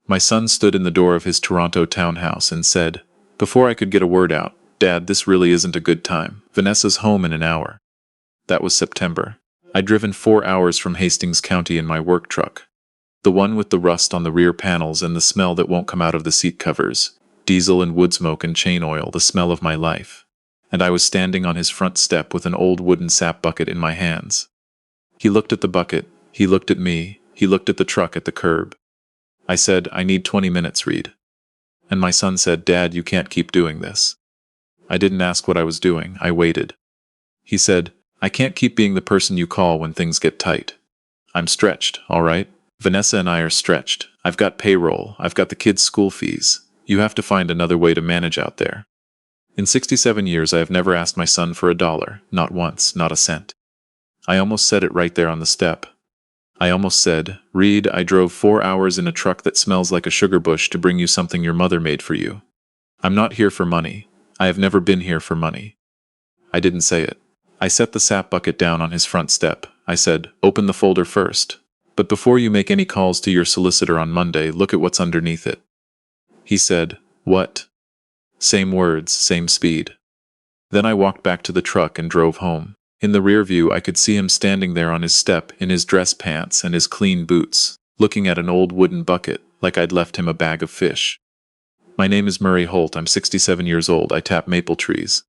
My son stood in the door of his Toronto townhouse and said, before I could get a word out, "Dad, this really isn't a good time. Vanessa's home in an hour." That was September. I'd driven 4 hours from Hastings County in my work truck. The one with the rust on the rear panels and the smell that won't come out of the seat covers. Diesel and wood smoke and chain oil, the smell of my life. And I was standing on his front step with an old wooden sap bucket in my hands. He looked at the bucket, he looked at me, he looked at the truck at the curb. I said, "I need 20 minutes, Reid." And my son said, "Dad, you can't keep doing this." I didn't ask what I was doing, I waited. He said, "I can't keep being the person you call when things get tight. I'm stretched, all right? Vanessa and I are stretched. I've got payroll, I've got the kids' school fees. You have to find another way to manage out there." In 67 years I have never asked my son for $1, not once, not a cent. I almost said it right there on the step. I almost said, "Reid, I drove 4 hours in a truck that smells like a sugar bush to bring you something your mother made for you. I'm not here for money. I have never been here for money." I didn't say it. I set the sap bucket down on his front step. I said, "Open the folder first. But before you make any calls to your solicitor on Monday, look at what's underneath it." He said, "What?" Same words, same speed. Then I walked back to the truck and drove home. In the rear view I could see him standing there on his step in his dress pants and his clean boots, looking at an old wooden bucket like I'd left him a bag of fish. My name is Holt. I'm 67 years old. I tap maple trees.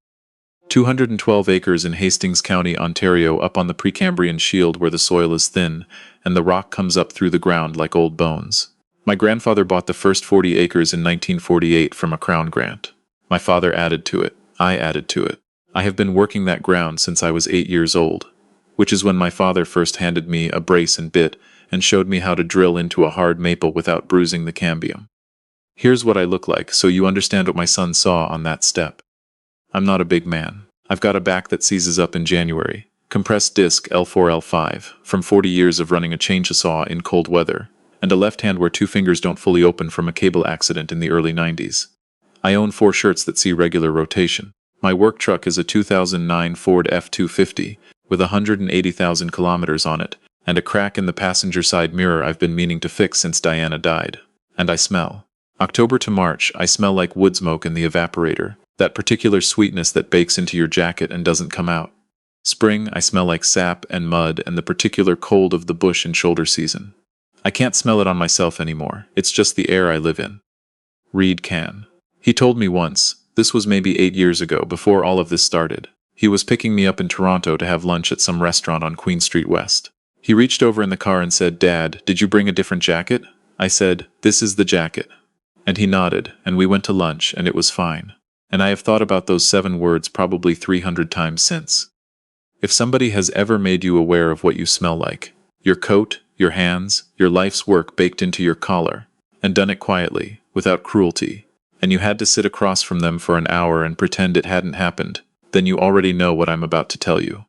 212 acres in Hastings County, Ontario, up on the Precambrian shield where the soil is thin and the rock comes up through the ground like old bones. My grandfather bought the first 40 acres in 1948 from a Crown grant. My father added to it. I added to it. I have been working that ground since I was 8 years old, which is when my father first handed me a brace and bit and showed me how to drill into a hard maple without bruising the cambium. Here's what I look like so you understand what my son saw on that step. I'm not a big man. I've got a back that seizes up in January, compressed disc L4-L5 from 40 years of running a chainsaw in cold weather, and a left hand where 2 fingers don't fully open from a cable accident in the early 90s. I own 4 shirts that see regular rotation. My work truck is a 2009 Ford F-250 with 180,000 kilometers on it and a crack in the passenger side mirror I've been meaning to fix since Diana died. And I smell. October to March, I smell like wood smoke in the evaporator, that particular sweetness that bakes into your jacket and doesn't come out. Spring, I smell like sap and mud and the particular cold of the bush in shoulder season. I can't smell it on myself anymore. It's just the air I live in. Reid can. He told me once. This was maybe 8 years ago, before all of this started. He was picking me up in Toronto to have lunch at some restaurant on Queen Street West. He reached over in the car and said, "Dad, did you bring a different jacket?" I said, "This is the jacket." And he nodded, and we went to lunch, and it was fine. And I have thought about those 7 words probably 300 times since. If somebody has ever made you aware of what you smell like, your coat, your hands, your life's work baked into your collar, and done it quietly, without cruelty, and you had to sit across from them for an hour and pretend it hadn't happened, then you already know what I'm about to tell you.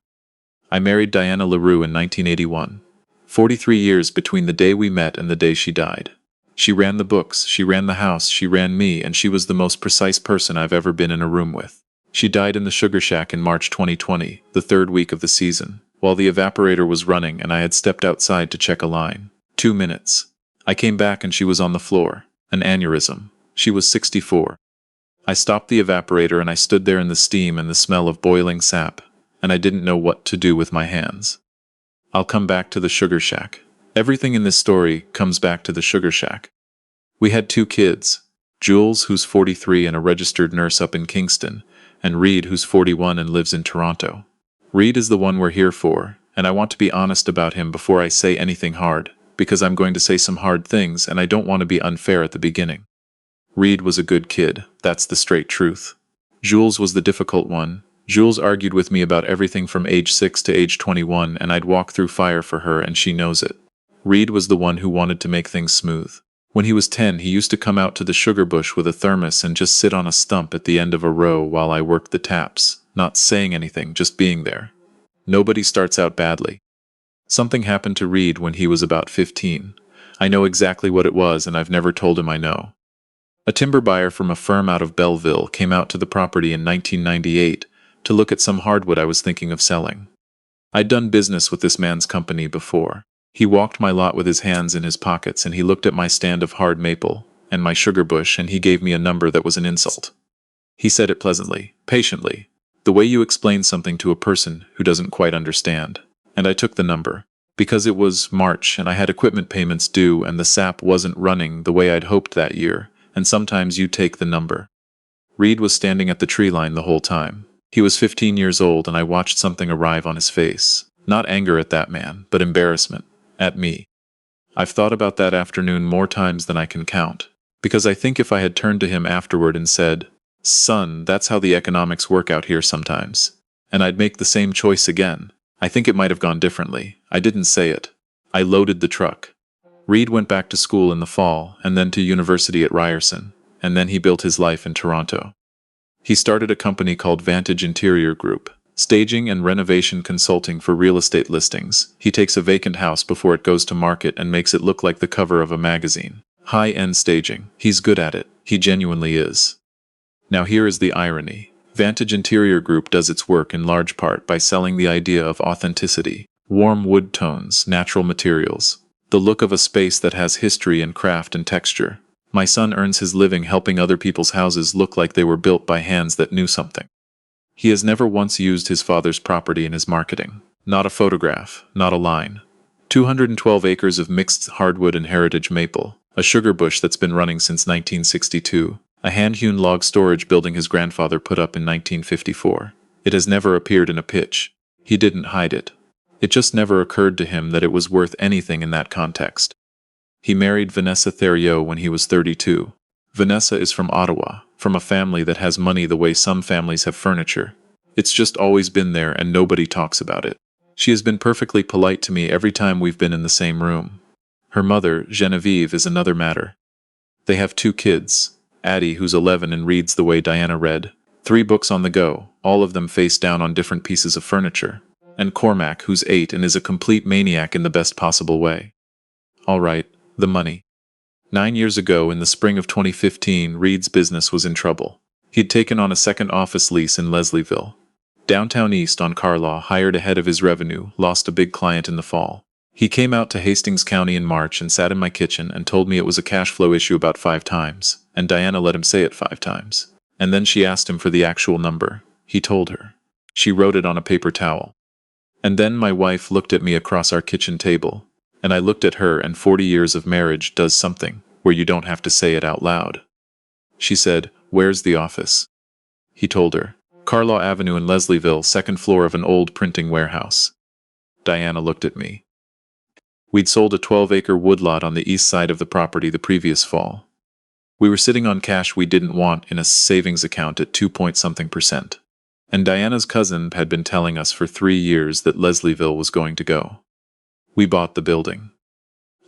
I married Diana LaRue in 1981. 43 years between the day we met and the day she died. She ran the books, she ran the house, she ran me, and she was the most precise person I've ever been in a room with. She died in the sugar shack in March 2020, the 3rd week of the season, while the evaporator was running and I had stepped outside to check a line. 2 minutes. I came back and she was on the floor. An aneurysm. She was 64. I stopped the evaporator and I stood there in the steam and the smell of boiling sap, and I didn't know what to do with my hands. I'll come back to the sugar shack. Everything in this story comes back to the sugar shack. We had 2 kids, Jules, who's 43 and a registered nurse up in Kingston, and Reid, who's 41 and lives in Toronto. Reid is the one we're here for, and I want to be honest about him before I say anything hard, because I'm going to say some hard things and I don't want to be unfair at the beginning. Reid was a good kid, that's the straight truth. Jules was the difficult one. Jules argued with me about everything from age 6 to age 21, and I'd walk through fire for her, and she knows it. Reid was the one who wanted to make things smooth. When he was 10, he used to come out to the sugar bush with a thermos and just sit on a stump at the end of a row while I worked the taps, not saying anything, just being there. Nobody starts out badly. Something happened to Reid when he was about 15. I know exactly what it was, and I've never told him I know. A timber buyer from a firm out of Belleville came out to the property in 1998 to look at some hardwood I was thinking of selling. I'd done business with this man's company before. He walked my lot with his hands in his pockets, and he looked at my stand of hard maple and my sugar bush, and he gave me a number that was an insult. He said it pleasantly, patiently, the way you explain something to a person who doesn't quite understand. And I took the number. Because it was March and I had equipment payments due and the sap wasn't running the way I'd hoped that year, and sometimes you take the number. Reid was standing at the tree line the whole time. He was 15 years old, and I watched something arrive on his face. Not anger at that man, but embarrassment. At me. I've thought about that afternoon more times than I can count. Because I think if I had turned to him afterward and said, "Son, that's how the economics work out here sometimes," and I'd make the same choice again, I think it might have gone differently. I didn't say it. I loaded the truck. Reid went back to school in the fall, and then to university at Ryerson, and then he built his life in Toronto. He started a company called Vantage Interior Group, staging and renovation consulting for real estate listings. He takes a vacant house before it goes to market and makes it look like the cover of a magazine. High-end staging. He's good at it. He genuinely is. Now here is the irony. Vantage Interior Group does its work in large part by selling the idea of authenticity, warm wood tones, natural materials, the look of a space that has history and craft and texture. My son earns his living helping other people's houses look like they were built by hands that knew something. He has never once used his father's property in his marketing. Not a photograph, not a line. 212 acres of mixed hardwood and heritage maple, a sugar bush that's been running since 1962. A hand-hewn log storage building his grandfather put up in 1954. It has never appeared in a pitch. He didn't hide it. It just never occurred to him that it was worth anything in that context. He married Vanessa when he was 32. Vanessa is from Ottawa, from a family that has money the way some families have furniture. It's just always been there and nobody talks about it. She has been perfectly polite to me every time we've been in the same room. Her mother, Genevieve, is another matter. They have 2 kids. Addie, who's 11 and reads the way Diana read. 3 books on the go, all of them face down on different pieces of furniture. And Cormac, who's 8 and is a complete maniac in the best possible way. All right, the money. 9 years ago, in the spring of 2015, Reid's business was in trouble. He'd taken on a second office lease in Leslieville. Downtown East on Carlaw, hired ahead of his revenue, lost a big client in the fall. He came out to Hastings County in March and sat in my kitchen and told me it was a cash flow issue about 5 times, and Diana let him say it 5 times. And then she asked him for the actual number. He told her. She wrote it on a paper towel. And then my wife looked at me across our kitchen table, and I looked at her, and 40 years of marriage does something where you don't have to say it out loud. She said, "Where's the office?" He told her. Carlaw Avenue in Leslieville, 2nd floor of an old printing warehouse. Diana looked at me. We'd sold a 12-acre woodlot on the east side of the property the previous fall. We were sitting on cash we didn't want in a savings account at 2-point-something%. And Diana's cousin had been telling us for 3 years that Leslieville was going to go. We bought the building.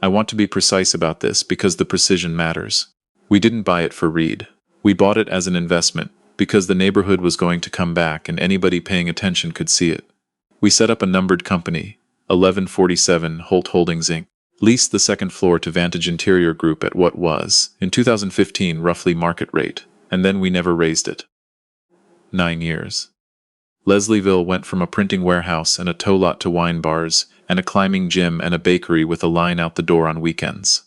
I want to be precise about this because the precision matters. We didn't buy it for Reid. We bought it as an investment because the neighborhood was going to come back and anybody paying attention could see it. We set up a numbered company, 1147 Holt Holdings Inc., leased the 2nd floor to Vantage Interior Group at what was, in 2015, roughly market rate, and then we never raised it. 9 years. Leslieville went from a printing warehouse and a tow lot to wine bars, and a climbing gym and a bakery with a line out the door on weekends.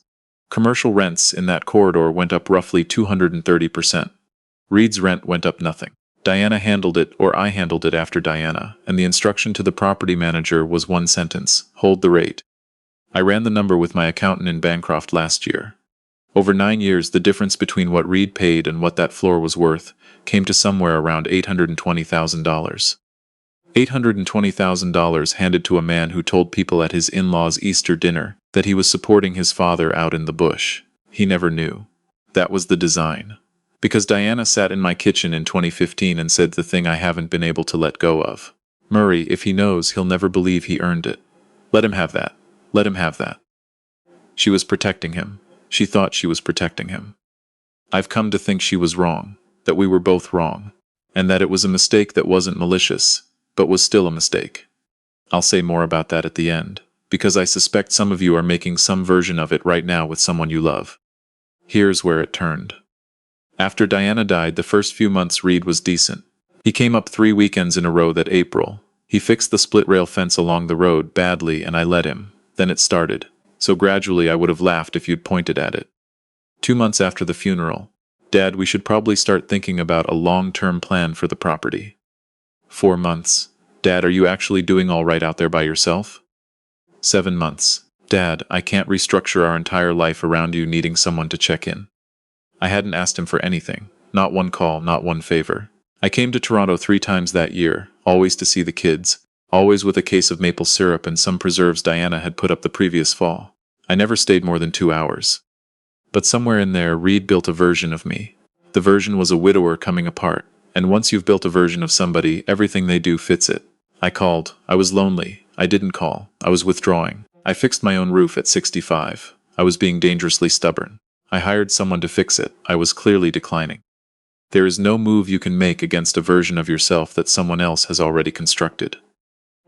Commercial rents in that corridor went up roughly 230%. Reid's rent went up nothing. Diana handled it, or I handled it after Diana, and the instruction to the property manager was 1 sentence, hold the rate. I ran the number with my accountant in Bancroft last year. Over 9 years, the difference between what Reid paid and what that floor was worth came to somewhere around $820,000. $820,000 handed to a man who told people at his in-laws' Easter dinner that he was supporting his father out in the bush. He never knew. That was the design. Because Diana sat in my kitchen in 2015 and said the thing I haven't been able to let go of. Murray, if he knows, he'll never believe he earned it. Let him have that. Let him have that. She was protecting him. She thought she was protecting him. I've come to think she was wrong, that we were both wrong, and that it was a mistake that wasn't malicious, but was still a mistake. I'll say more about that at the end, because I suspect some of you are making some version of it right now with someone you love. Here's where it turned. After Diana died, the first few months Reid was decent. He came up 3 weekends in a row that April. He fixed the split rail fence along the road badly and I let him. Then it started. So gradually I would have laughed if you'd pointed at it. 2 months after the funeral. Dad, we should probably start thinking about a long-term plan for the property. 4 months. Dad, are you actually doing all right out there by yourself? 7 months. Dad, I can't restructure our entire life around you needing someone to check in. I hadn't asked him for anything. Not one call, not one favor. I came to Toronto 3 times that year, always to see the kids, always with a case of maple syrup and some preserves Diana had put up the previous fall. I never stayed more than 2 hours. But somewhere in there, Reid built a version of me. The version was a widower coming apart, and once you've built a version of somebody, everything they do fits it. I called. I was lonely. I didn't call. I was withdrawing. I fixed my own roof at 65. I was being dangerously stubborn. I hired someone to fix it. I was clearly declining. There is no move you can make against a version of yourself that someone else has already constructed.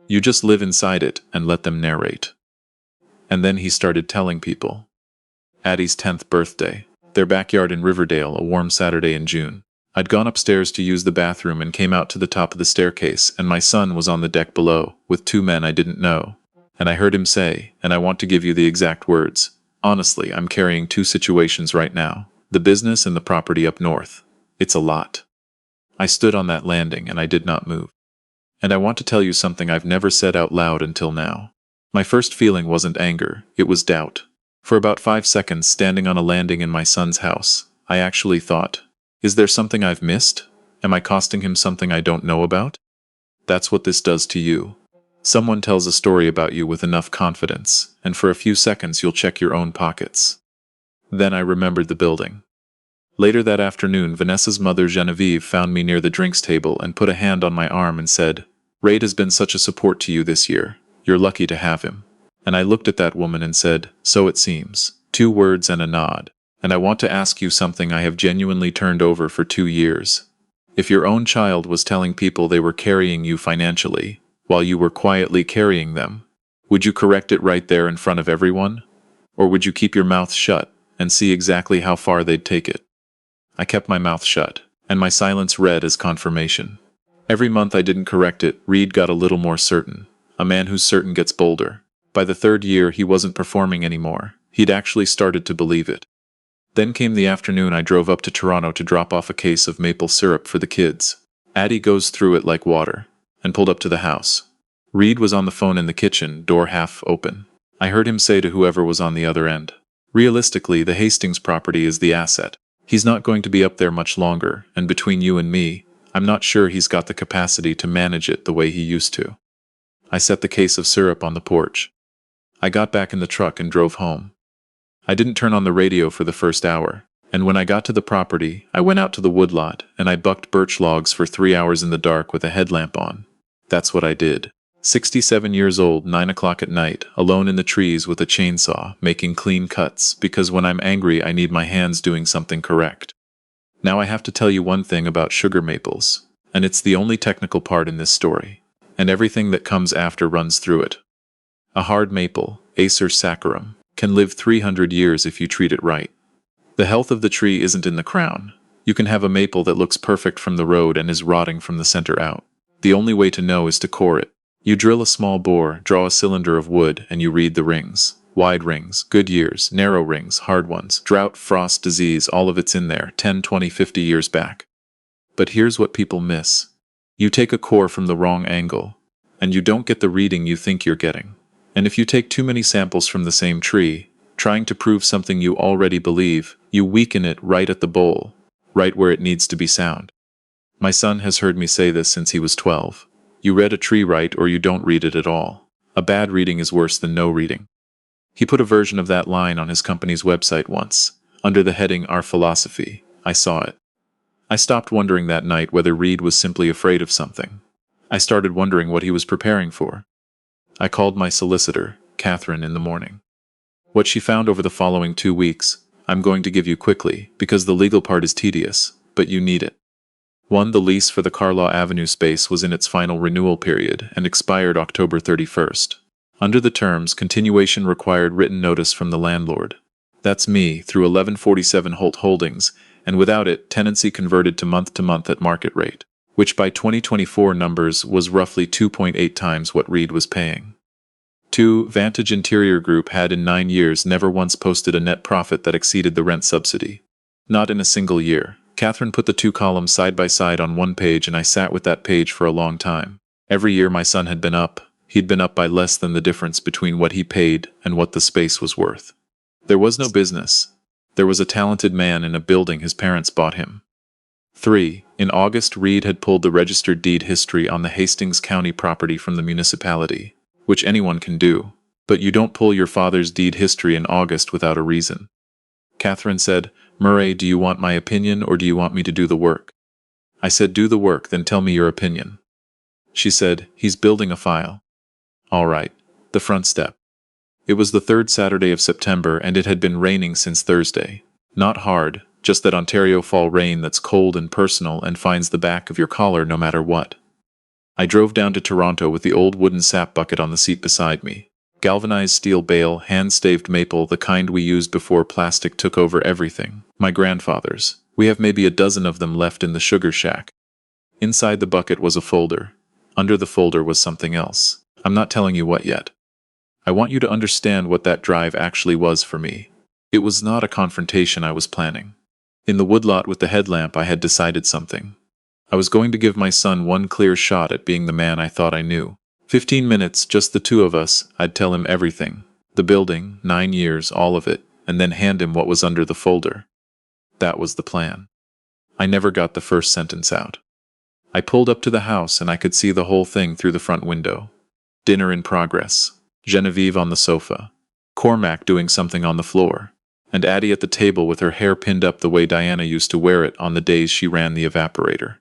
You just live inside it and let them narrate. And then he started telling people. Addie's 10th birthday. Their backyard in Riverdale, a warm Saturday in June. I'd gone upstairs to use the bathroom and came out to the top of the staircase, and my son was on the deck below, with 2 men I didn't know. And I heard him say, and I want to give you the exact words, honestly, I'm carrying 2 situations right now, the business and the property up north. It's a lot. I stood on that landing and I did not move. And I want to tell you something I've never said out loud until now. My first feeling wasn't anger, it was doubt. For about 5 seconds standing on a landing in my son's house, I actually thought, is there something I've missed? Am I costing him something I don't know about? That's what this does to you. Someone tells a story about you with enough confidence, and for a few seconds you'll check your own pockets. Then I remembered the building. Later that afternoon, Vanessa's mother Genevieve found me near the drinks table and put a hand on my arm and said, Reid has been such a support to you this year. You're lucky to have him. And I looked at that woman and said, so it seems. 2 words and a nod. And I want to ask you something I have genuinely turned over for 2 years. If your own child was telling people they were carrying you financially, while you were quietly carrying them, would you correct it right there in front of everyone? Or would you keep your mouth shut and see exactly how far they'd take it? I kept my mouth shut, and my silence read as confirmation. Every month I didn't correct it, Reid got a little more certain. A man who's certain gets bolder. By the 3rd year, he wasn't performing anymore. He'd actually started to believe it. Then came the afternoon I drove up to Toronto to drop off a case of maple syrup for the kids. Addie goes through it like water, and pulled up to the house. Reid was on the phone in the kitchen, door half open. I heard him say to whoever was on the other end, realistically, the Hastings property is the asset. He's not going to be up there much longer, and between you and me, I'm not sure he's got the capacity to manage it the way he used to. I set the case of syrup on the porch. I got back in the truck and drove home. I didn't turn on the radio for the first hour, and when I got to the property, I went out to the woodlot, and I bucked birch logs for 3 hours in the dark with a headlamp on. That's what I did. 67 years old, 9 o'clock at night, alone in the trees with a chainsaw, making clean cuts, because when I'm angry I need my hands doing something correct. Now I have to tell you one thing about sugar maples, and it's the only technical part in this story, and everything that comes after runs through it. A hard maple, Acer saccharum, can live 300 years if you treat it right. The health of the tree isn't in the crown. You can have a maple that looks perfect from the road and is rotting from the center out. The only way to know is to core it. You drill a small bore, draw a cylinder of wood, and you read the rings. Wide rings, good years, narrow rings, hard ones, drought, frost, disease, all of it's in there, 10, 20, 50 years back. But here's what people miss. You take a core from the wrong angle, and you don't get the reading you think you're getting. And if you take too many samples from the same tree, trying to prove something you already believe, you weaken it right at the bowl, right where it needs to be sound. My son has heard me say this since he was 12. You read a tree right or you don't read it at all. A bad reading is worse than no reading. He put a version of that line on his company's website once, under the heading Our Philosophy. I saw it. I stopped wondering that night whether Reid was simply afraid of something. I started wondering what he was preparing for. I called my solicitor, Catherine, in the morning. What she found over the following 2 weeks, I'm going to give you quickly, because the legal part is tedious, but you need it. 1. The lease for the Carlaw Avenue space was in its final renewal period and expired October 31st. Under the terms, continuation required written notice from the landlord. That's me, through 1147 Holt Holdings, and without it, tenancy converted to month at market rate, which by 2024 numbers was roughly 2.8 times what Reid was paying. 2. Vantage Interior Group had in 9 years never once posted a net profit that exceeded the rent subsidy. Not in a single year. Catherine put the 2 columns side by side on one page, and I sat with that page for a long time. Every year my son had been up. He'd been up by less than the difference between what he paid and what the space was worth. There was no business. There was a talented man in a building his parents bought him. 3. In August, Reid had pulled the registered deed history on the Hastings County property from the municipality, which anyone can do, but you don't pull your father's deed history in August without a reason. Catherine said, "Murray, do you want my opinion or do you want me to do the work?" I said, "Do the work, then tell me your opinion." She said, "He's building a file." All right, the front step. It was the 3rd Saturday of September and it had been raining since Thursday. Not hard, just that Ontario fall rain that's cold and personal and finds the back of your collar no matter what. I drove down to Toronto with the old wooden sap bucket on the seat beside me. Galvanized steel bale, hand-staved maple, the kind we used before plastic took over everything. My grandfather's. We have maybe a dozen of them left in the sugar shack. Inside the bucket was a folder. Under the folder was something else. I'm not telling you what yet. I want you to understand what that drive actually was for me. It was not a confrontation I was planning. In the woodlot with the headlamp I had decided something. I was going to give my son one clear shot at being the man I thought I knew. 15 minutes, just the 2 of us, I'd tell him everything. The building, 9 years, all of it, and then hand him what was under the folder. That was the plan. I never got the first sentence out. I pulled up to the house and I could see the whole thing through the front window. Dinner in progress. Genevieve on the sofa. Cormac doing something on the floor. And Addie at the table with her hair pinned up the way Diana used to wear it on the days she ran the evaporator.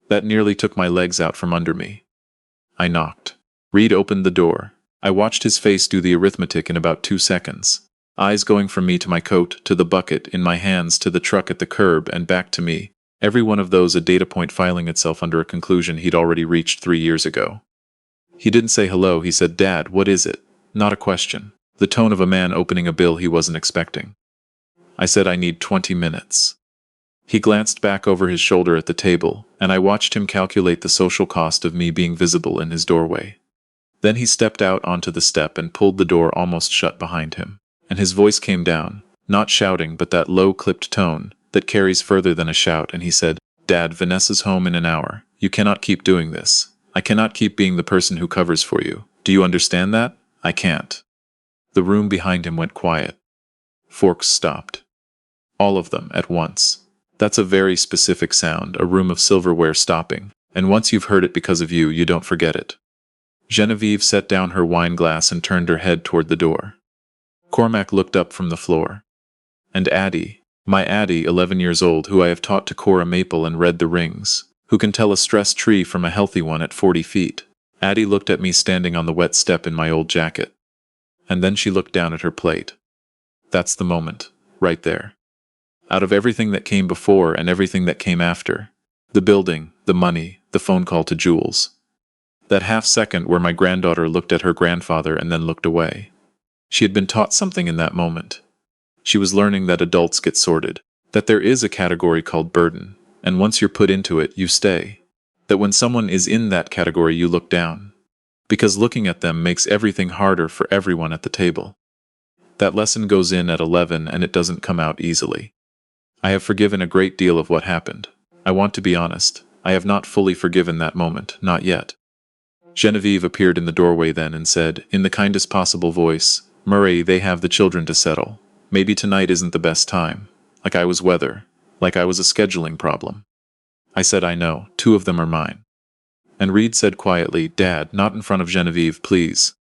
That nearly took my legs out from under me. I knocked. Reid opened the door. I watched his face do the arithmetic in about 2 seconds. Eyes going from me to my coat, to the bucket, in my hands, to the truck at the curb, and back to me. Every one of those a data point filing itself under a conclusion he'd already reached 3 years ago. He didn't say hello, he said, "Dad, what is it?" Not a question. The tone of a man opening a bill he wasn't expecting. I said, "I need 20 minutes. He glanced back over his shoulder at the table, and I watched him calculate the social cost of me being visible in his doorway. Then he stepped out onto the step and pulled the door almost shut behind him. And his voice came down, not shouting but that low clipped tone that carries further than a shout, and he said, "Dad, Vanessa's home in an hour. You cannot keep doing this. I cannot keep being the person who covers for you. Do you understand that? I can't." The room behind him went quiet. Forks stopped. All of them at once. That's a very specific sound, a room of silverware stopping, and once you've heard it because of you, you don't forget it. Genevieve set down her wine glass and turned her head toward the door. Cormac looked up from the floor. And Addie, my Addie, 11 years old, who I have taught to core a maple and read the rings, who can tell a stressed tree from a healthy one at 40 feet. Addie looked at me standing on the wet step in my old jacket. And then she looked down at her plate. That's the moment, right there. Out of everything that came before and everything that came after, the building, the money, the phone call to Jules. That half second where my granddaughter looked at her grandfather and then looked away. She had been taught something in that moment. She was learning that adults get sorted, that there is a category called burden, and once you're put into it, you stay. That when someone is in that category, you look down, because looking at them makes everything harder for everyone at the table. That lesson goes in at 11 and it doesn't come out easily. I have forgiven a great deal of what happened. I want to be honest, I have not fully forgiven that moment, not yet. Genevieve appeared in the doorway then and said, in the kindest possible voice, "Murray, they have the children to settle. Maybe tonight isn't the best time. Like I was weather. Like I was a scheduling problem." I said, "I know, 2 of them are mine." And Reid said quietly, "Dad, not in front of Genevieve, please."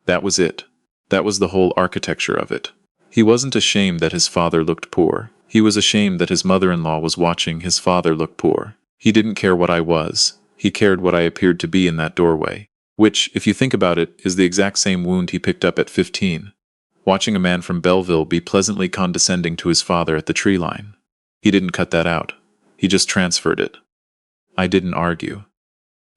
That was it. That was the whole architecture of it. He wasn't ashamed that his father looked poor. He was ashamed that his mother-in-law was watching his father look poor. He didn't care what I was. He cared what I appeared to be in that doorway. Which, if you think about it, is the exact same wound he picked up at 15. Watching a man from Belleville be pleasantly condescending to his father at the tree line. He didn't cut that out. He just transferred it. I didn't argue.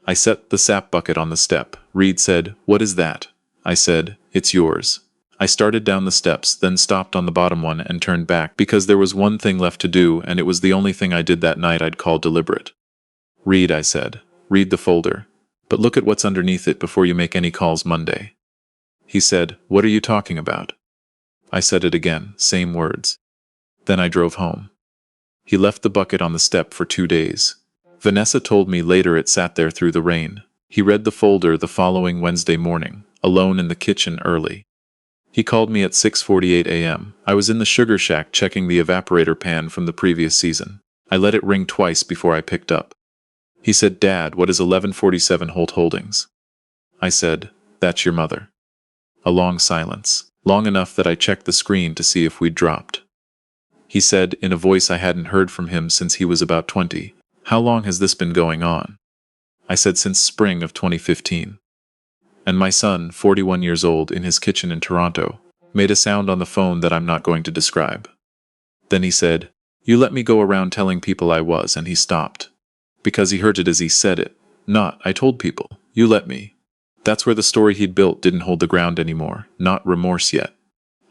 I set the sap bucket on the step. Reid said, "What is that?" I said, "It's yours." I started down the steps, then stopped on the bottom one and turned back because there was one thing left to do, and it was the only thing I did that night I'd call deliberate. "Reid," I said, "read the folder, but look at what's underneath it before you make any calls Monday." He said, "What are you talking about?" I said it again, same words. Then I drove home. He left the bucket on the step for 2 days. Vanessa told me later it sat there through the rain. He read the folder the following Wednesday morning, alone in the kitchen early. He called me at 6:48 a.m. I was in the sugar shack checking the evaporator pan from the previous season. I let it ring twice before I picked up. He said, "Dad, what is 1147 Holt Holdings?" I said, "That's your mother." A long silence, long enough that I checked the screen to see if we'd dropped. He said, in a voice I hadn't heard from him since he was about 20, "How long has this been going on?" I said, "Since spring of 2015. And my son, 41 years old, in his kitchen in Toronto, made a sound on the phone that I'm not going to describe. Then he said, "You let me go around telling people I was," and he stopped. Because he heard it as he said it. Not, "I told people, you let me." That's where the story he'd built didn't hold the ground anymore, not remorse yet.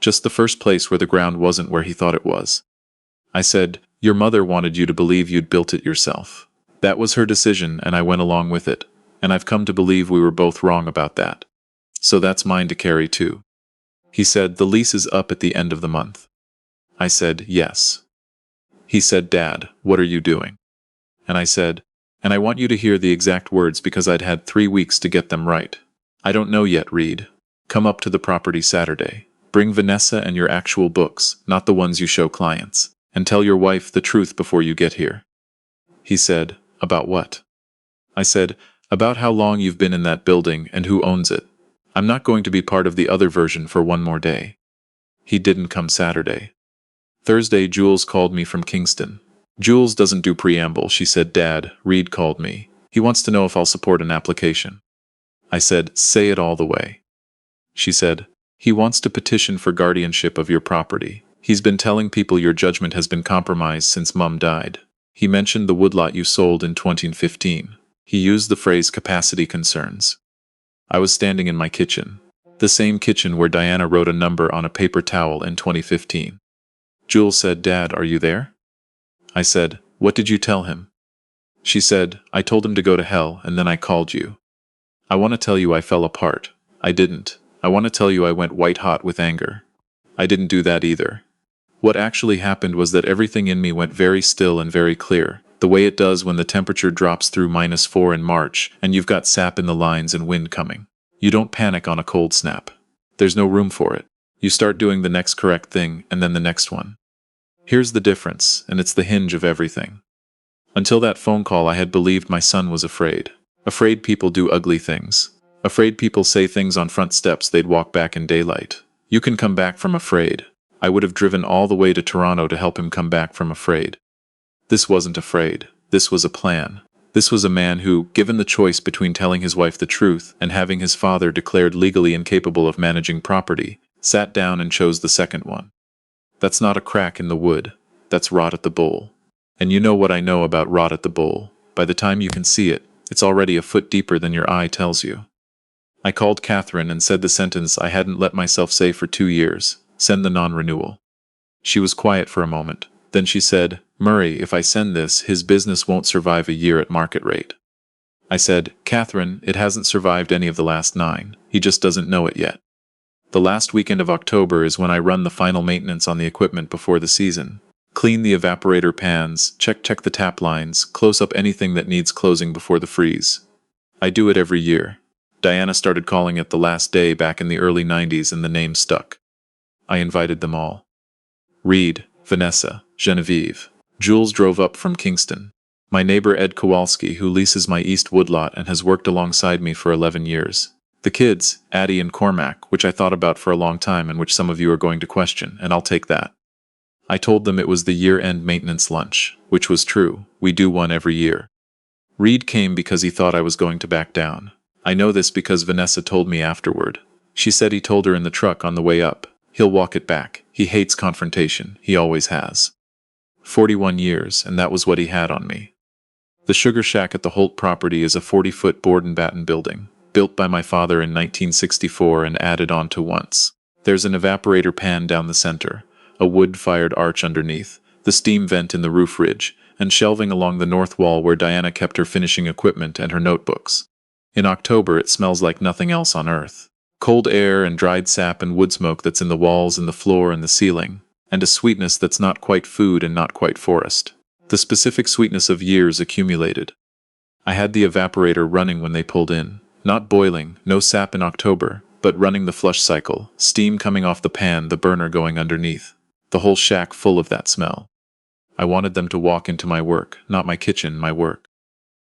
Just the first place where the ground wasn't where he thought it was. I said, "Your mother wanted you to believe you'd built it yourself. That was her decision and I went along with it, and I've come to believe we were both wrong about that. So that's mine to carry too." He said, "The lease is up at the end of the month." I said, "Yes." He said, "Dad, what are you doing?" And I said, "And I want you to hear the exact words because I'd had 3 weeks to get them right. I don't know yet, Reid. Come up to the property Saturday. Bring Vanessa and your actual books, not the ones you show clients, and tell your wife the truth before you get here." He said, "About what?" I said, "About how long you've been in that building and who owns it. I'm not going to be part of the other version for one more day." He didn't come Saturday. Thursday, Jules called me from Kingston. Jules doesn't do preamble. She said, "Dad, Reid called me. He wants to know if I'll support an application." I said, "Say it all the way." She said, "He wants to petition for guardianship of your property. He's been telling people your judgment has been compromised since Mum died. He mentioned the woodlot you sold in 2015. He used the phrase capacity concerns." I was standing in my kitchen. The same kitchen where Diana wrote a number on a paper towel in 2015. Jules said, "Dad, are you there?" I said, "What did you tell him?" She said, "I told him to go to hell and then I called you. I want to tell you I fell apart. I didn't. I want to tell you I went white hot with anger. I didn't do that either. What actually happened was that everything in me went very still and very clear, the way it does when the temperature drops through -4 in March and you've got sap in the lines and wind coming. You don't panic on a cold snap. There's no room for it. You start doing the next correct thing and then the next one. Here's the difference, and it's the hinge of everything. Until that phone call I had believed my son was afraid. Afraid people do ugly things. Afraid people say things on front steps they'd walk back in daylight. You can come back from afraid. I would have driven all the way to Toronto to help him come back from afraid. This wasn't afraid. This was a plan. This was a man who, given the choice between telling his wife the truth and having his father declared legally incapable of managing property, sat down and chose the second one. That's not a crack in the wood. That's rot at the bowl. And you know what I know about rot at the bowl. By the time you can see it, it's already a foot deeper than your eye tells you. I called Catherine and said the sentence I hadn't let myself say for 2 years, send the non-renewal. She was quiet for a moment. Then she said, "Murray, if I send this, his business won't survive a year at market rate." I said, "Catherine, it hasn't survived any of the last 9. He just doesn't know it yet. The last weekend of October is when I run the final maintenance on the equipment before the season. Clean the evaporator pans, check the tap lines, close up anything that needs closing before the freeze. I do it every year." Diana started calling it the last day back in the early 90s and the name stuck. I invited them all. Reid, Vanessa, Genevieve. Jules drove up from Kingston. My neighbor Ed Kowalski, who leases my East Woodlot and has worked alongside me for 11 years. The kids, Addie and Cormac, which I thought about for a long time and which some of you are going to question, and I'll take that. I told them it was the year-end maintenance lunch, which was true. We do one every year. Reid came because he thought I was going to back down. I know this because Vanessa told me afterward. She said he told her in the truck on the way up. He'll walk it back. He hates confrontation. He always has. 41 years, and that was what he had on me. The sugar shack at the Holt property is a 40-foot board and batten building, built by my father in 1964 and added on to once. There's an evaporator pan down the center, a wood-fired arch underneath, the steam vent in the roof ridge, and shelving along the north wall where Diana kept her finishing equipment and her notebooks. In October it smells like nothing else on earth. Cold air and dried sap and wood smoke that's in the walls and the floor and the ceiling, and a sweetness that's not quite food and not quite forest. The specific sweetness of years accumulated. I had the evaporator running when they pulled in. Not boiling, no sap in October, but running the flush cycle, steam coming off the pan, the burner going underneath. The whole shack full of that smell. I wanted them to walk into my work, not my kitchen, my work.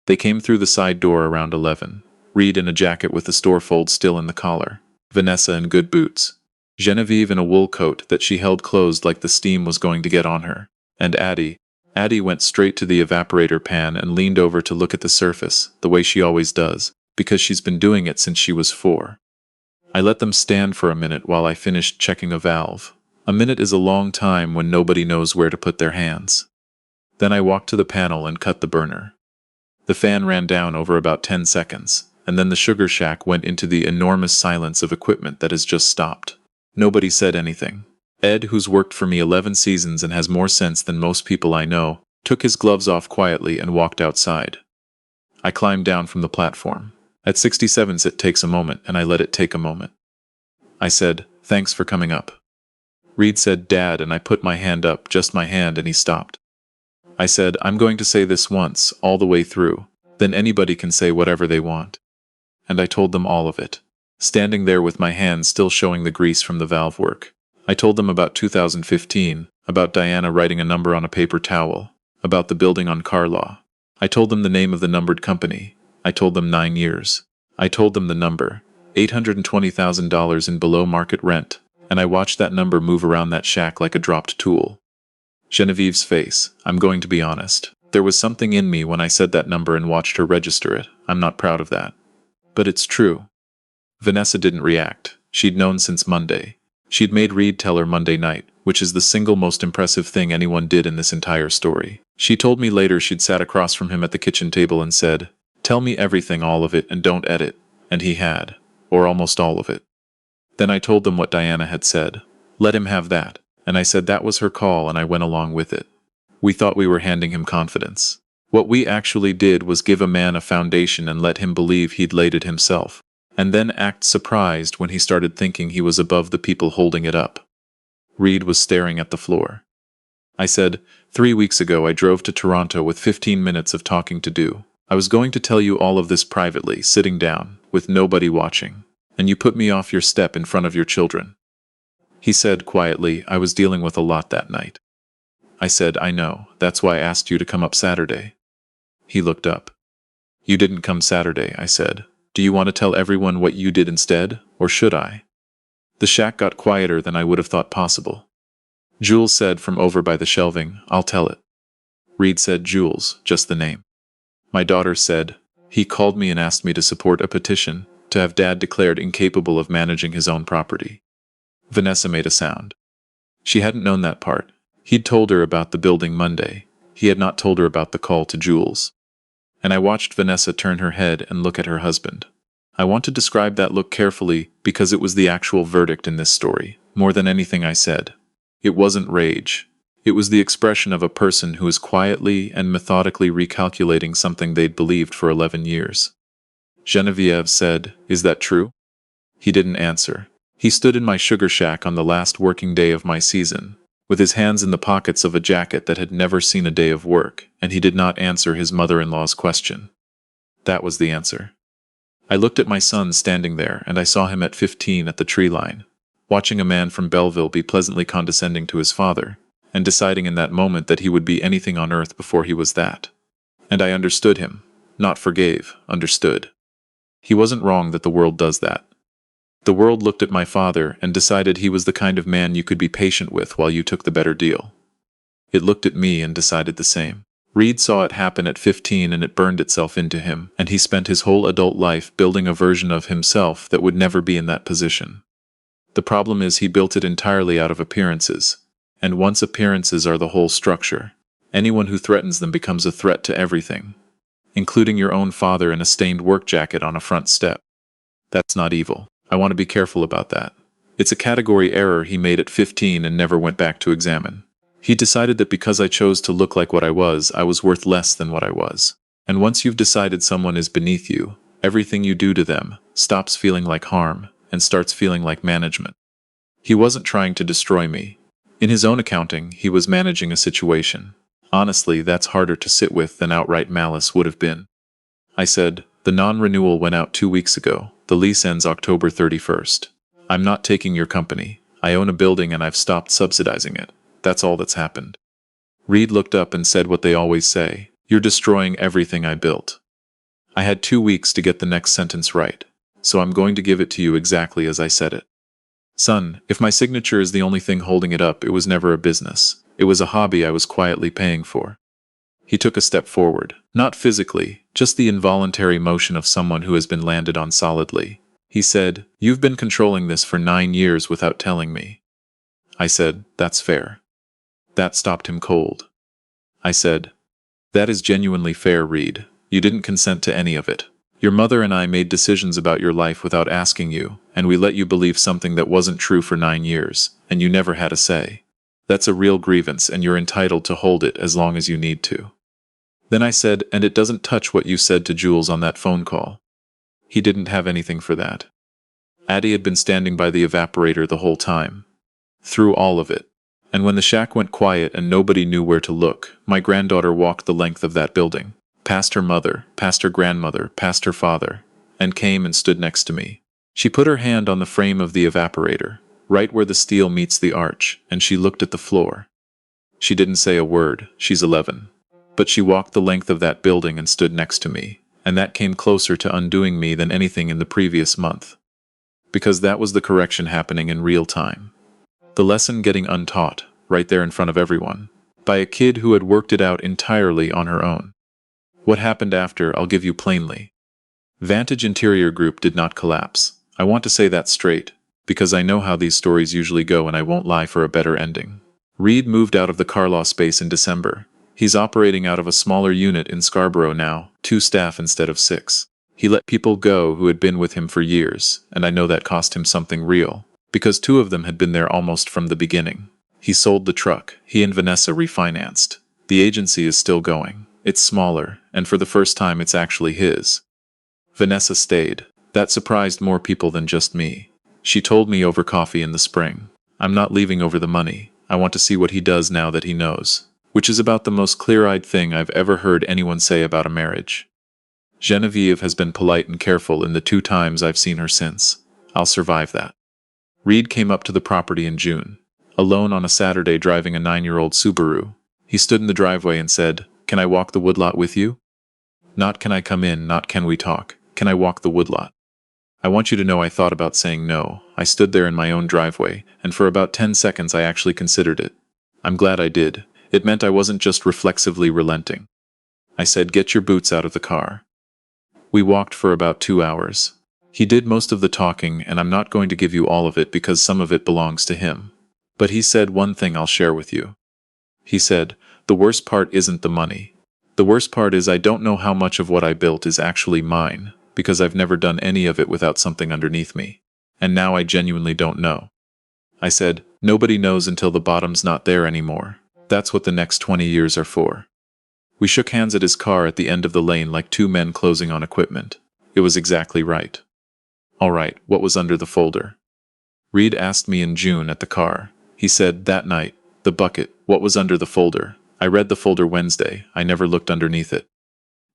They came through the side door around 11. Reid in a jacket with the store fold still in the collar. Vanessa in good boots. Genevieve in a wool coat that she held closed like the steam was going to get on her. And Addie. Addie went straight to the evaporator pan and leaned over to look at the surface, the way she always does, because she's been doing it since she was 4. I let them stand for a minute while I finished checking a valve. A minute is a long time when nobody knows where to put their hands. Then I walked to the panel and cut the burner. The fan ran down over about 10 seconds, and then the sugar shack went into the enormous silence of equipment that has just stopped. Nobody said anything. Ed, who's worked for me 11 seasons and has more sense than most people I know, took his gloves off quietly and walked outside. I climbed down from the platform. At 67s it takes a moment, and I let it take a moment. I said, "Thanks for coming up." Reid said, "Dad," and I put my hand up, just my hand, and he stopped. I said, "I'm going to say this once, all the way through, then anybody can say whatever they want." And I told them all of it. Standing there with my hand still showing the grease from the valve work. I told them about 2015, about Diana writing a number on a paper towel, about the building on Carlaw. I told them the name of the numbered company. I told them 9 years. I told them the number, $820,000 in below-market rent, and I watched that number move around that shack like a dropped tool. Genevieve's face, I'm going to be honest. There was something in me when I said that number and watched her register it. I'm not proud of that. But it's true. Vanessa didn't react. She'd known since Monday. She'd made Reid tell her Monday night, which is the single most impressive thing anyone did in this entire story. She told me later she'd sat across from him at the kitchen table and said, "Tell me everything, all of it, and don't edit." And he had. Or almost all of it. Then I told them what Diana had said. Let him have that. And I said that was her call, and I went along with it. We thought we were handing him confidence. What we actually did was give a man a foundation and let him believe he'd laid it himself, and then act surprised when he started thinking he was above the people holding it up. Reid was staring at the floor. I said, 3 weeks ago I drove to Toronto with 15 minutes of talking to do. I was going to tell you all of this privately, sitting down, with nobody watching, and you put me off your step in front of your children. He said quietly, "I was dealing with a lot that night." I said, "I know, that's why I asked you to come up Saturday." He looked up. "You didn't come Saturday," I said. "Do you want to tell everyone what you did instead, or should I?" The shack got quieter than I would have thought possible. Jules said from over by the shelving, "I'll tell it." Reid said, "Jules, just the name." My daughter said, "He called me and asked me to support a petition to have Dad declared incapable of managing his own property." Vanessa made a sound. She hadn't known that part. He'd told her about the building Monday. He had not told her about the call to Jules. And I watched Vanessa turn her head and look at her husband. I want to describe that look carefully because it was the actual verdict in this story, more than anything I said. It wasn't rage. It was the expression of a person who is quietly and methodically recalculating something they'd believed for 11 years. Genevieve said, "Is that true?" He didn't answer. He stood in my sugar shack on the last working day of my season, with his hands in the pockets of a jacket that had never seen a day of work, and he did not answer his mother-in-law's question. That was the answer. I looked at my son standing there, and I saw him at 15 at the tree line, watching a man from Belleville be pleasantly condescending to his father, and deciding in that moment that he would be anything on earth before he was that. And I understood him. Not forgave, understood. He wasn't wrong that the world does that. The world looked at my father and decided he was the kind of man you could be patient with while you took the better deal. It looked at me and decided the same. Reid saw it happen at 15 and it burned itself into him, and he spent his whole adult life building a version of himself that would never be in that position. The problem is he built it entirely out of appearances, and once appearances are the whole structure, anyone who threatens them becomes a threat to everything, including your own father in a stained work jacket on a front step. That's not evil. I want to be careful about that. It's a category error he made at 15 and never went back to examine. He decided that because I chose to look like what I was worth less than what I was. And once you've decided someone is beneath you, everything you do to them stops feeling like harm and starts feeling like management. He wasn't trying to destroy me. In his own accounting, he was managing a situation. Honestly, that's harder to sit with than outright malice would have been. I said, the non-renewal went out 2 weeks ago. The lease ends October 31st. I'm not taking your company. I own a building and I've stopped subsidizing it. That's all that's happened. Reid looked up and said what they always say. You're destroying everything I built. I had 2 weeks to get the next sentence right, so I'm going to give it to you exactly as I said it. Son, if my signature is the only thing holding it up, it was never a business. It was a hobby I was quietly paying for. He took a step forward, not physically, just the involuntary motion of someone who has been landed on solidly. He said, you've been controlling this for 9 years without telling me. I said, that's fair. That stopped him cold. I said, that is genuinely fair, Reid. You didn't consent to any of it. Your mother and I made decisions about your life without asking you, and we let you believe something that wasn't true for 9 years, and you never had a say. That's a real grievance, and you're entitled to hold it as long as you need to. Then I said, and it doesn't touch what you said to Jules on that phone call. He didn't have anything for that. Addie had been standing by the evaporator the whole time. Through all of it. And when the shack went quiet and nobody knew where to look, my granddaughter walked the length of that building, past her mother, past her grandmother, past her father, and came and stood next to me. She put her hand on the frame of the evaporator, right where the steel meets the arch, and she looked at the floor. She didn't say a word, she's 11. But she walked the length of that building and stood next to me, and that came closer to undoing me than anything in the previous month. Because that was the correction happening in real time. The lesson getting untaught, right there in front of everyone, by a kid who had worked it out entirely on her own. What happened after, I'll give you plainly. Vantage Interior Group did not collapse. I want to say that straight, because I know how these stories usually go and I won't lie for a better ending. Reid moved out of the Carlaw space in December. He's operating out of a smaller unit in Scarborough now, 2 staff instead of 6. He let people go who had been with him for years, and I know that cost him something real, because 2 of them had been there almost from the beginning. He sold the truck. He and Vanessa refinanced. The agency is still going. It's smaller, and for the first time it's actually his. Vanessa stayed. That surprised more people than just me. She told me over coffee in the spring. I'm not leaving over the money. I want to see what he does now that he knows. Which is about the most clear-eyed thing I've ever heard anyone say about a marriage. Genevieve has been polite and careful in the 2 times I've seen her since. I'll survive that. Reid came up to the property in June, alone on a Saturday driving a 9-year-old Subaru. He stood in the driveway and said, "Can I walk the woodlot with you?" Not can I come in, not can we talk. Can I walk the woodlot? I want you to know I thought about saying no. I stood there in my own driveway, and for about 10 seconds I actually considered it. I'm glad I did. It meant I wasn't just reflexively relenting. I said, "Get your boots out of the car." We walked for about 2 hours. He did most of the talking, and I'm not going to give you all of it because some of it belongs to him. But he said one thing I'll share with you. He said, "The worst part isn't the money. The worst part is I don't know how much of what I built is actually mine, because I've never done any of it without something underneath me. And now I genuinely don't know." I said, "Nobody knows until the bottom's not there anymore. That's what the next 20 years are for." We shook hands at his car at the end of the lane like 2 men closing on equipment. It was exactly right. All right, what was under the folder? Reid asked me in June at the car. He said, that night, the bucket, what was under the folder? I read the folder Wednesday. I never looked underneath it.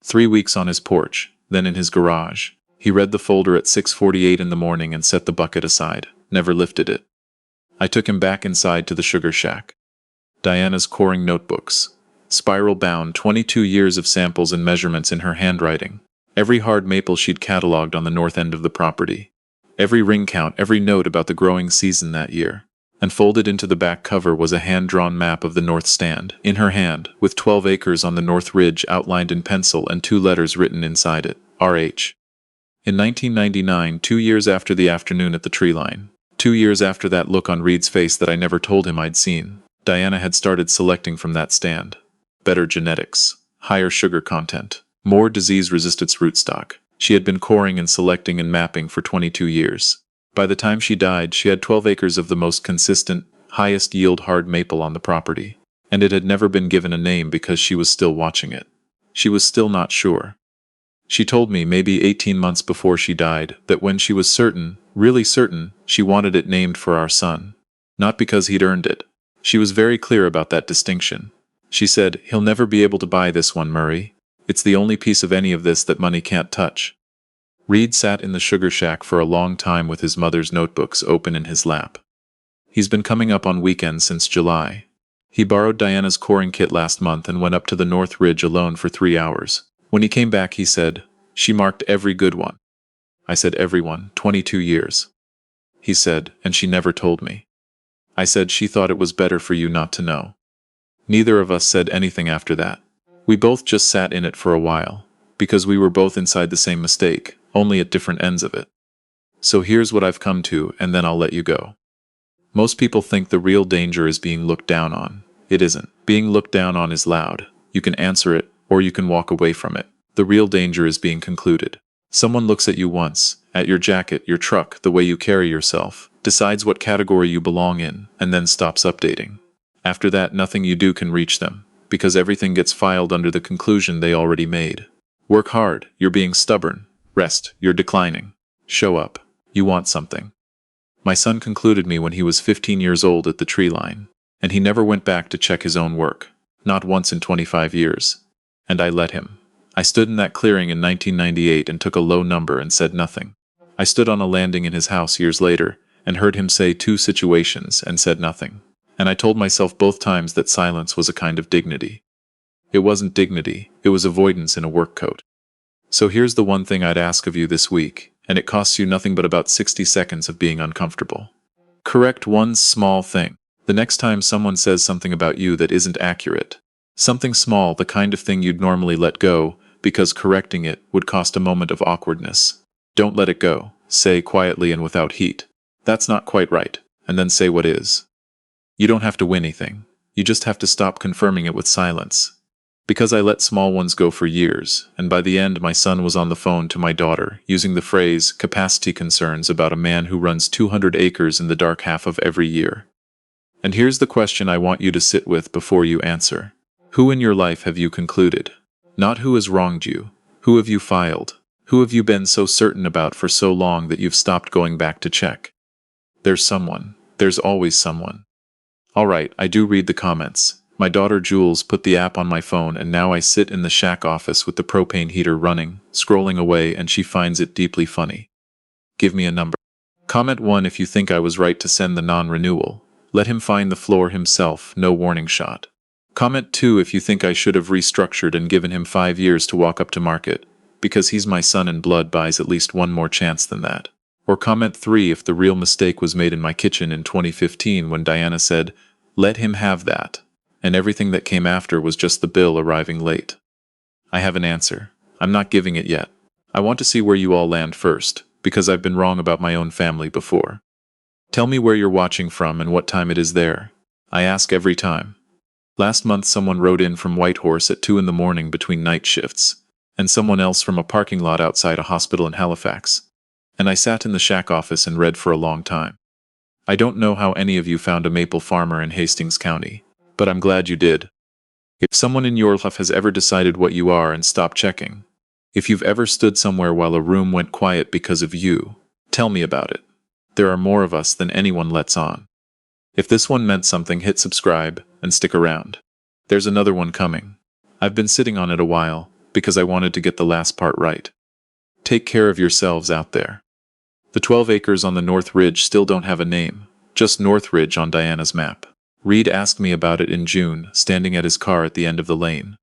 3 weeks on his porch, then in his garage. He read the folder at 6:48 in the morning and set the bucket aside, never lifted it. I took him back inside to the sugar shack. Diana's coring notebooks. Spiral-bound 22 years of samples and measurements in her handwriting. Every hard maple she'd catalogued on the north end of the property. Every ring count, every note about the growing season that year. And folded into the back cover was a hand-drawn map of the North Stand, in her hand, with 12 acres on the North Ridge outlined in pencil and 2 letters written inside it, R.H. In 1999, 2 years after the afternoon at the tree line, 2 years after that look on Reid's face that I never told him I'd seen, Diana had started selecting from that stand. Better genetics, higher sugar content, more disease-resistance rootstock. She had been coring and selecting and mapping for 22 years. By the time she died, she had 12 acres of the most consistent, highest yield hard maple on the property. And it had never been given a name because she was still watching it. She was still not sure. She told me maybe 18 months before she died that when she was certain, really certain, she wanted it named for our son. Not because he'd earned it. She was very clear about that distinction. She said, "He'll never be able to buy this one, Murray. It's the only piece of any of this that money can't touch." Reid sat in the sugar shack for a long time with his mother's notebooks open in his lap. He's been coming up on weekends since July. He borrowed Diana's coring kit last month and went up to the North Ridge alone for 3 hours. When he came back, he said, "She marked every good one." I said, "Everyone, 22 years. He said, "And she never told me." I said, "She thought it was better for you not to know." Neither of us said anything after that. We both just sat in it for a while, because we were both inside the same mistake, only at different ends of it. So here's what I've come to, and then I'll let you go. Most people think the real danger is being looked down on. It isn't. Being looked down on is loud. You can answer it, or you can walk away from it. The real danger is being concluded. Someone looks at you once, at your jacket, your truck, the way you carry yourself, decides what category you belong in, and then stops updating. After that, nothing you do can reach them, because everything gets filed under the conclusion they already made. Work hard, you're being stubborn. Rest, you're declining. Show up, you want something. My son concluded me when he was 15 years old at the tree line, and he never went back to check his own work, not once in 25 years. And I let him. I stood in that clearing in 1998 and took a low number and said nothing. I stood on a landing in his house years later and heard him say 2 situations and said nothing. And I told myself both times that silence was a kind of dignity. It wasn't dignity, it was avoidance in a work coat. So here's the one thing I'd ask of you this week, and it costs you nothing but about 60 seconds of being uncomfortable. Correct one small thing. The next time someone says something about you that isn't accurate. Something small, the kind of thing you'd normally let go, because correcting it would cost a moment of awkwardness. Don't let it go. Say quietly and without heat, "That's not quite right," and then say what is. You don't have to win anything. You just have to stop confirming it with silence. Because I let small ones go for years, and by the end my son was on the phone to my daughter, using the phrase capacity concerns about a man who runs 200 acres in the dark half of every year. And here's the question I want you to sit with before you answer. Who in your life have you concluded? Not who has wronged you. Who have you filed? Who have you been so certain about for so long that you've stopped going back to check? There's someone. There's always someone. All right, I do read the comments. My daughter Jules put the app on my phone, and now I sit in the shack office with the propane heater running, scrolling away, and she finds it deeply funny. Give me a number. Comment 1 if you think I was right to send the non-renewal. Let him find the floor himself, no warning shot. Comment 2 if you think I should have restructured and given him 5 years to walk up to market, because he's my son and blood buys at least one more chance than that. Or comment 3 if the real mistake was made in my kitchen in 2015 when Diana said, "Let him have that," and everything that came after was just the bill arriving late. I have an answer. I'm not giving it yet. I want to see where you all land first, because I've been wrong about my own family before. Tell me where you're watching from and what time it is there. I ask every time. Last month someone wrote in from Whitehorse at 2 in the morning between night shifts, and someone else from a parking lot outside a hospital in Halifax. And I sat in the shack office and read for a long time. I don't know how any of you found a maple farmer in Hastings County, but I'm glad you did. If someone in your life has ever decided what you are and stopped checking, if you've ever stood somewhere while a room went quiet because of you, tell me about it. There are more of us than anyone lets on. If this one meant something, hit subscribe and stick around. There's another one coming. I've been sitting on it a while, because I wanted to get the last part right. Take care of yourselves out there. The 12 acres on the North Ridge still don't have a name, just North Ridge on Diana's map. Reid asked me about it in June, standing at his car at the end of the lane.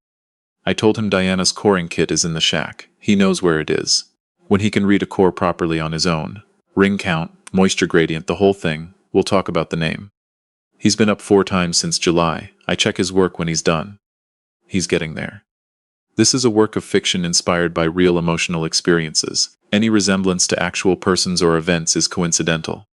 I told him Diana's coring kit is in the shack. He knows where it is. When he can read a core properly on his own, ring count, moisture gradient, the whole thing, we'll talk about the name. He's been up 4 times since July. I check his work when he's done. He's getting there. This is a work of fiction inspired by real emotional experiences. Any resemblance to actual persons or events is coincidental.